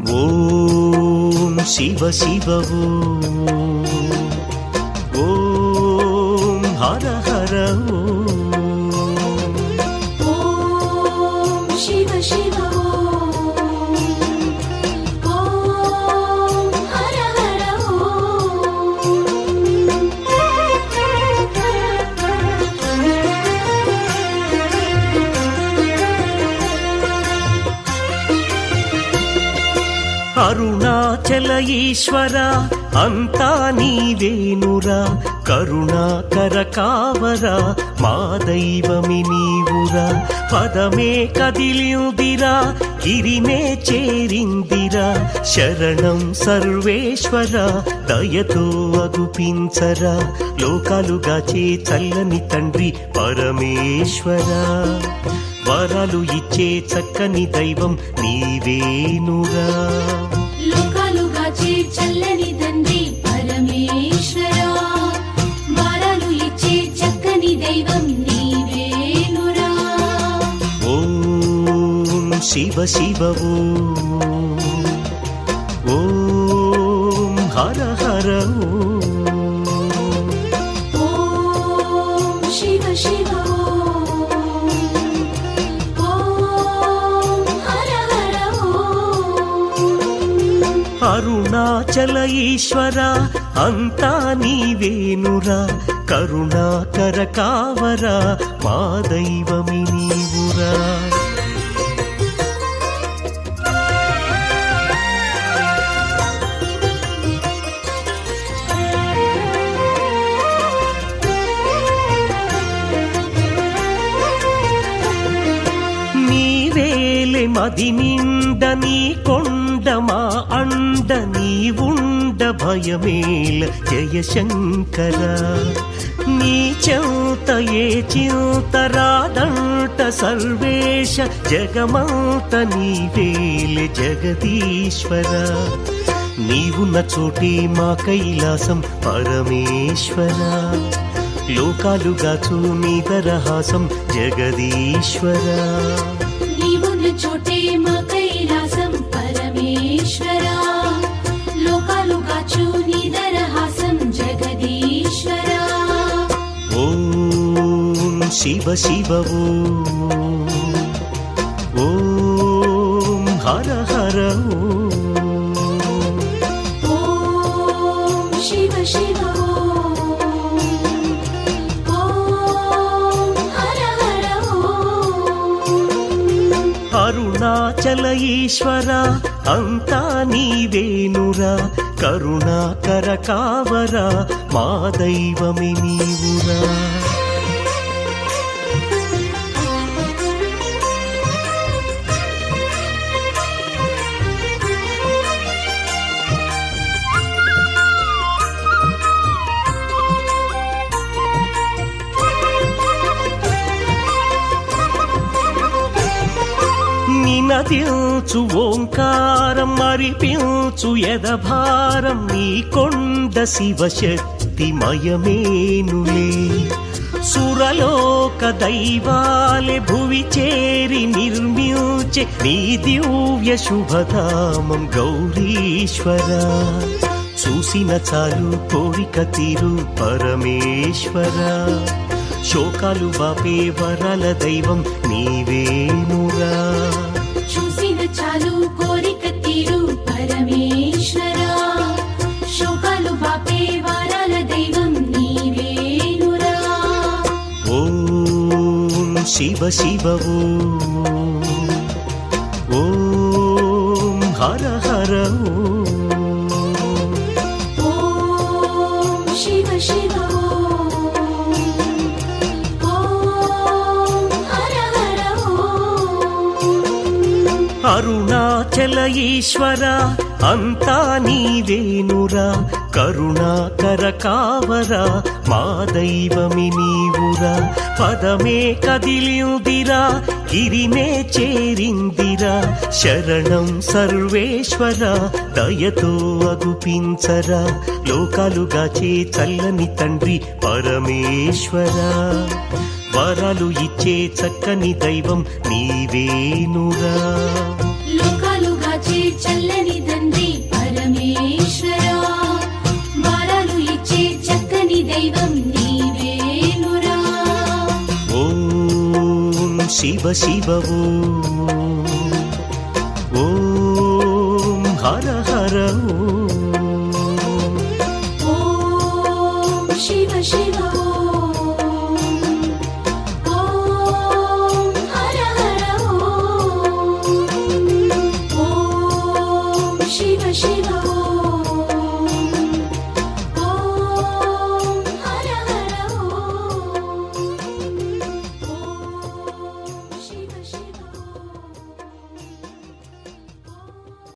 ఓం శివ శివ ఓం హర హర ఓం శివ శివ ఓం హర హర అరుణాచల ఈశ్వర అంతా నీవేనురా కరుణాకర కావరా మా దైవమి నీవురా పదమే కదిలిందిరా గిరినే చేరిందిరా శరణం సర్వేశ్వర దయతో అగుపించరా లోకాలుగాచే చల్లని తండ్రి పరమేశ్వర వరాలు ఇచ్చే చక్కని దైవం నీవేనురా లోకాలుగాచే చల్లని తండ్రి పరమేశ్వరా వరాలు ఇచ్చే చక్కని దైవం నీవేనురా ఓం శివ శివ ఓం హర హర ఓం శివ శివ ఓం హర హర అరుణాచల ఈశ్వర అంతా నీవేనురా కరుణాకర కావరా మా దైవమి నీవురా నీవేలే మది నిండ నీ కొండ మా అండ నీవుండ భయమేల జయశంకర నీ చెంత ఏ చింతరాదంట సర్వేశ జగమంత నీవేలే జగదీశ్వర నీవున్న చోటే మా కైలాసం పరమేశ్వర లోకాలుగాచు నీ దరహాసం జగదీశ్వర నీవున్న చోటే మా కైలాసం పరమేశ్వరా లోకాలుగాచు నీ దరహాసం జగదీశ్వరా ఓం శివ శివ ఓం హర హర ఓం శివ శివ ఓం హర హర అరుణాచల ఈశ్వర అంతా నీవేనురా కరుణాకర కావరా మా దైవమి నీవురా నినదించు ఓంకారం మరిపించు యదభారం నీ కొండ శివశక్తి మయమేనులే సురలోక దైవాలే భువి చేరి నిర్మించే నీ దివ్య శుభధామం గౌరీశ్వర చూసిన చాలు కోరిక తీరు పరమేశ్వర శోకాలు బాపే వరాల దైవం నీవేనురా చూసిన చాలు కోరిక తీరు పరమేశ్వరా శోకాలు బాపే వారాల దైవం నీవేనురా ఓం శివ శివ ఓం హర హర ఓం శివ శివ ఓం హర హర అరుణాచల ఈశ్వర అంతా నీవేనురా కరుణాకర కావరా మా దైవమి నీవురా పదమే కదిలిందిరా గిరినే చేరిందిరా శరణం సర్వేశ్వర దయతో అగుపించరా లోకాలుగాచే చల్లని తండ్రి పరమేశ్వర వరాలు ఇచ్చే చక్కని దైవం నీవేనురా లోకాలుగా కాచే చల్లని తండ్రి పరమేశ్వరా వరాలు ఇచ్చే చక్కని దైవం నీవేనురా ఓం శివ శివ ఓం హర హర ఓం శివ శివ